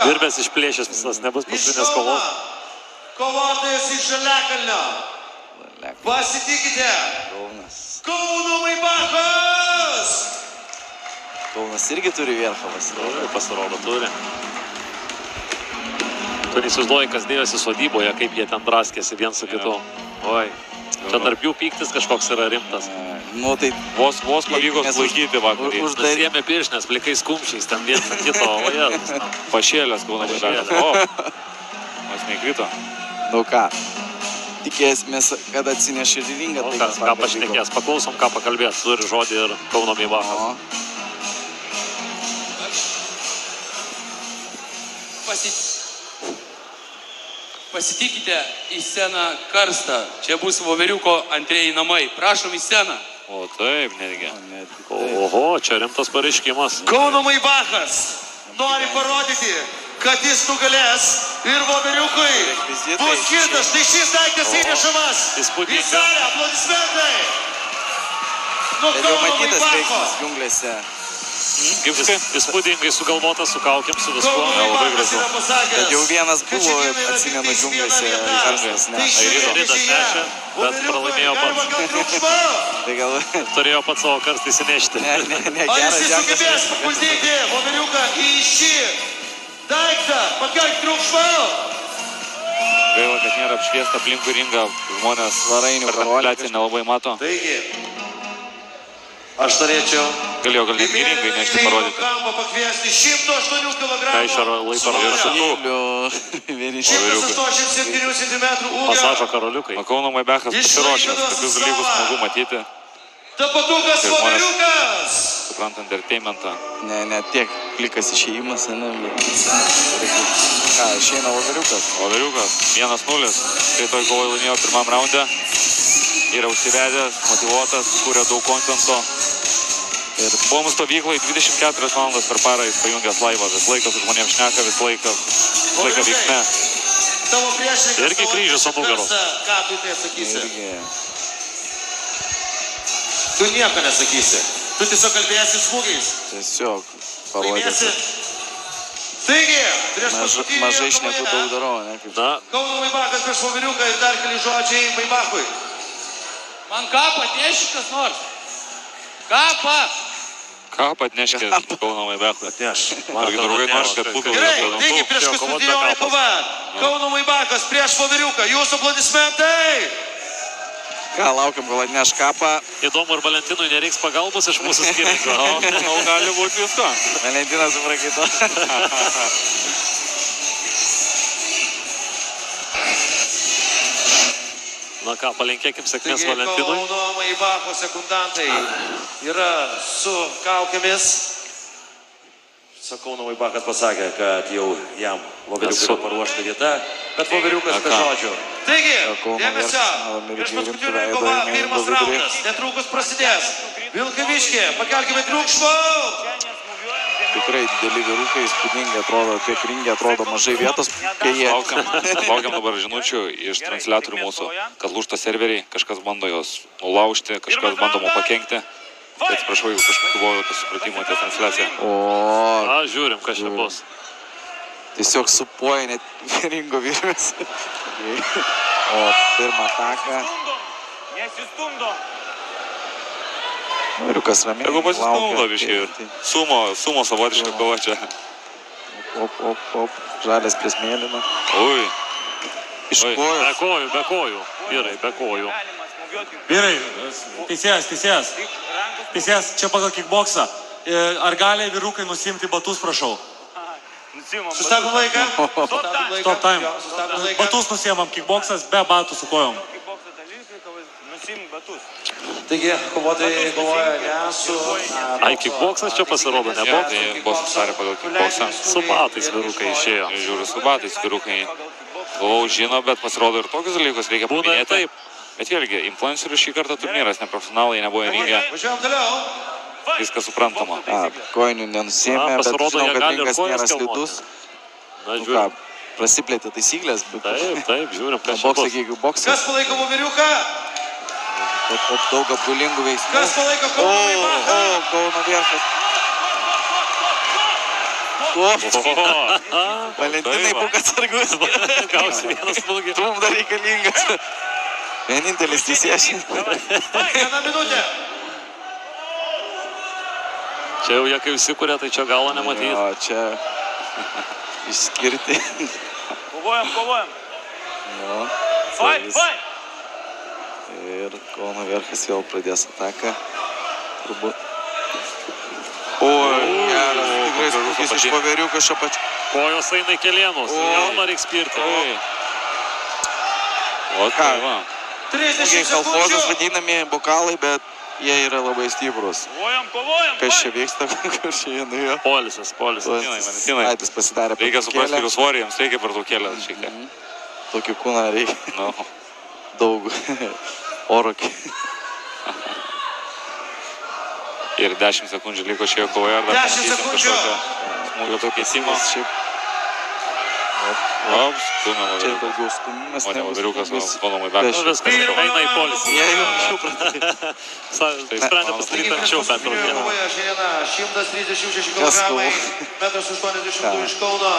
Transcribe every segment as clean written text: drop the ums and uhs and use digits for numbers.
Virbės išplėšęs visas, nebus paskutinės kovos. Kovotojas iš Žaliakalnio. Pasitikite. Kauno Maibachas. Kaunas irgi turi Vierchovas. Pasirodo, turi. Tu neįsivaizduoji, kas dėjosi sodyboje, kaip jie ten draskėsi vien su kitu. Oi, čia tarp jų pyktis kažkoks yra rimtas. Nu, tai vos pavyko sulaikyti vakarį. Uždarėmė piršnės, plikais kumščiais, ten viens ant kito, o jie... Pašėlės Kauno Maibachas. O, mas neįkrito. Nu ką, tikėsimės, kad atsineš ir ringą. Ką pašnekės, paklausom, ką pakalbės, turi žodį ir Kauno Maibachas. Pasitikite į sceną Karstą. Čia bus Voveriuko antrieji namai. Prašom į sceną. O taip, netgi. Oho, čia rimtas pareiškimas. Kauno Maibachas nori parodyti, kad jis nugalės ir Voveriukui bus skirtas. Tai šis daiktas įnešamas į salę. Aplodismentai. Nuo Kauno Maibacho. Kaip įspūdingai sugalvotas, su kaukiam, su viskuo. Labai gražu. Bet jau vienas buvo, atsimenu, džiunglėse. Airidas nešė, bet pralaimėjo pats. Tai gal... Turėjo pats savo karstą įsinešti. Ne, Ar geras jis sugebės papuldyti Voveriuką į šį daiktą? Pakelk triukšmą. Gaila, kad nėra apšviesta aplinkui ringą. Žmonės Svarainių per transliaciją nelabai mato. Taigi, aš norėčiau Galėjo gal netgi ringai nešti parodyti. kampą pakviesti 108 kg. Ką iš laiko Vyriškių. 187 cm ūgio. Pasažo karoliukai. Kauno Maibachas pasiruošęs, tokius dalykus smagu matyti. Tapatukas Voveriukas. Suprant entertainmentą. Ne, tiek plikas išėjimas, ne. Ką, išeina Voveriukas? Voveriukas 1-0. Tai toj kovoj laimėjo pirmam raunde. Yra užsivedęs, motyvuotas, kūrė daug kontento. Ir buvom stovyklai 24 valandas per parą jis pajungęs laivą. Vis laikas su žmonėms šneka, vis laiką veiksme. Tavo priešininkas. Irgi kryžius ant nugaros. Ką tu tai atsakysi? Irgi. Tu nieko nesakysi. Tu tiesiog kalbėsi smūgiais. Tiesiog Laimėsi. parodėsi. Taigi, prieš paskutinį Mažai šneku daug darau, ne? Na, Kauno Maibachas prieš Voveriuką ir dar keli žodžiai Maibachui. Man kapą atneši kas nors. Kapą. Ką atneškė Kauno Maibachui? Atneš. Argi draugai nori, kad būtų Gerai, taigi prieš paskutinį kova. Kauno Maibachas prieš Voveriuką. Jūsų aplodismentai. Ką, laukiam, kol atneš kapą. įdomu, ar Valentinui nereiks pagalbos iš mūsų skiriančio. O gali būti visko. Valentinas suprakyto. Na ką, palinkėkim sėkmės Valentinui. Kauno Maibacho sekundantai yra su kaukėmis. Kauno Maibachas pasakė, kad jau jam Voveriukas yra paruošta vieta, bet Voveriukas be žodžių. Taigi, dėmesio, prieš paskutinį kovą pirmas raundas, netrukus prasidės. Vilkaviškė, pakelkime triukšmą. Tikrai dideli vyrukai, įspūdingai atrodo, tiek ringe atrodo mažai vietos, kai jie... Laukiam dabar žinučių iš transliatorių mūsų, kad lūžta serveriai, kažkas bando jos nulaužti, kažkas bando mums pakenkti. Tai atsiprašau, jeigu kažkokiu buvo tas supratimo apie transliaciją. A, žiūrim, kas čia bus. Tiesiog supuoja net ringo vyras. O pirmą ataką. Vyrukas ramiai. Jeigu pasistumdo biškai ir sumo savotiška kova čia. Op. Žalės prie smėlino. Ui. Iš kojų. Be kojų. Vyrai, be kojų. Vyrai, teisėjas, čia pagal kickboksą. Ar gali vyrukai nusimti batus, prašau? Sustabdom laiką. Stop time. Batus nusiemam, kickboksas be batų su kojom. Taigi, kovotojai kovoja ne su... Ai, kickboksas čia pasirodo, ne boksas. Tai buvo sustarę pagal kickboksą. Su batais vyrukai išėjo. Žiūriu, su batais vyrukai. Galvau, žino, bet pasirodo ir tokius dalykus reikia Būna ir paminėti. taip. Bet vėlgi, influencerių šį kartą turnyras, neprofesionalai, nebuvo ringe. Važiuojam toliau. Viskas suprantama. Kojinių nenusėmė, bet pasirodo, žinau, jie kad gali ir ringas kojas nėra kelnoti. slidus. Na, Nu ką, žiūrim. prasiplėtė taisyklės, bet... Taip, žiūrim, kas čia Boksai, bus. jeigu boksas, Kas palaiko Voveriuką? daug apgulingų veiksmų. Kas palaiko Kauno Maibachą? Kauno Vierchas. Valentinai, būk atsargus. Gausi vieną smūgį. Tu mums dar reikalingas. Vienintelis teisėjas. Viena minutė. Čia jau jie kai įsikūrė, tai čia galo nematyti. Jo, čia išskirti. Kovojam. Jo. Fight. Ir Kauno Verchas vėl pradės ataką. Turbūt. Oi, geras. Tikrai smūgis iš Voveriuko iš apačių. Kojos eina į kelėnus. Jauną reiks spirti. O ką, va. 30 Smūgiai kalfozas sekundžių. vadinami bokalai, bet jie yra labai stiprus. Kovojam. Kas čia vyksta, kur čia jie nuėjo? Polisis. Valentinai. Aitis pasidarė Reikia suprasti, pertraukėlę. jų svorį, jiems reikia pertraukėlę šiek tiek. Tokį kūną reikia. Nu. Daug oro. Ir 10 sekundžių liko šioje kovoje. Ar dar 10 pamatysim sekundžių. kažkokio smūgio pakeitimą? Šiaip Stumia čia Voveriukas. daugiau stumimas. O ne negu Voveriukas, o smūgis. Kauno Nu, Maibekas. viskas, eina į polisį. Jie jau anksčiau pradėjo. Sprendė pasakyti anksčiau, bet Paskutinėje rungtynė. kovoje šiandieną 136 Kas kg, kovoja? 1,80 m iš Kauno.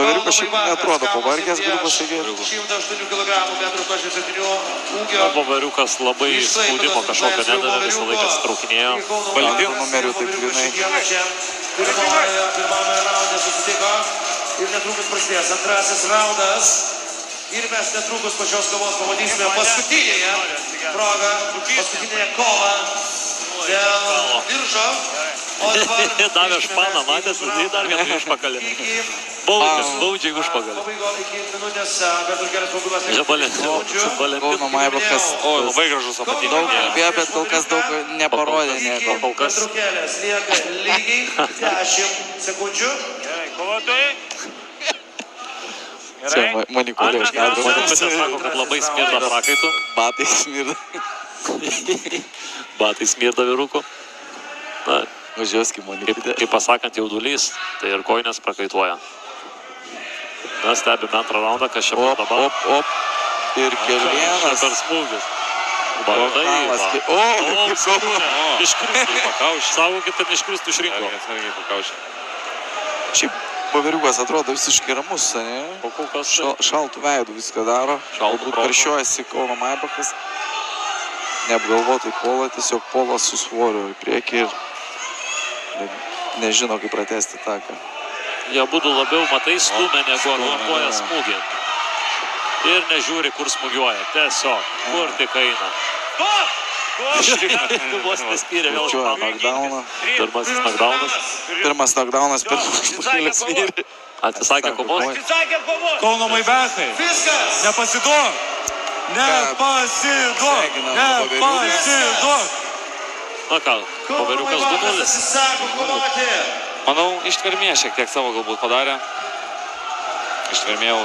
Voveriukas šiaip Kauno neatrodo Maibakas pavargęs, galiu kaunasi pasakyti. prieš 108 kg, 1,87 m ūgio. Voveriukas labai spaudimo kažkokio nedavė, visą laiką atsitraukinėjo. Valentino numeriu taip grynai. Pirmame raunde susitiko ir netrukus prasidės antrasis raundas. Ir mes netrukus po šios kovos pamatysime paskutinėje progą, paskutinėje kovą dėl diržo. O dabar Davė španą, matęs, tai dar vieną užpakalį. Baudžiai užpakalį. Iki minutės, bet už geras pabuvimas. Kauno Maibakas. O, labai gražus Daug apatinis. kalbėjo, bet kol kas daug neparodė nieko. Kol kas. Pertraukėlės lieka lygiai 10 sekundžių. Čia manipuliuoja iš kadro. Maniputė sako, kad labai smirda prakaitų. Batai smirda. Batai smirda vyrukų. Na, Važiuoskim manipuliuoti. kaip pasakant jaudulys, tai ir koinės prakaituoja. Mes stebime antrą raundą, kas čia bus Op, dabar. op. Ir Čia kelienas. per smūgis. Bokalas. O, Kaip sukūrė. Iškristų. Saugokit, kad neiškristų iš rinko. Atsargiai pakaušė. Šiaip Voveriukas atrodo visiškai ramus, ne? O kol kas Šaltų veidų viską daro. Šaltu Galbūt protu. karšiuojasi Kauno Maibakas. Neapgalvotai puola, tiesiog puola su svoriu į priekį ir nežino, kaip pratesti taką. jie būtų labiau, matai, stumia negu atlankuoja smūgį. Ir nežiūri, kur smūgiuoja. Tiesiog, kur tik eina. Vos nespyrė vėl Čiuoja španą. knockdowną. Pirmasis knockdownas. Pirmas knockdownas per špūlės vyrį. Atsisakė kovos. Kauno Maibekai. Viskas. Nepasiduok. Nepasiduok. Nepasiduok. Na ką, Voveriukas 2-0. Atsisako kovoti. Manau, ištvermė šiek tiek savo galbūt padarė. Ištvermė jau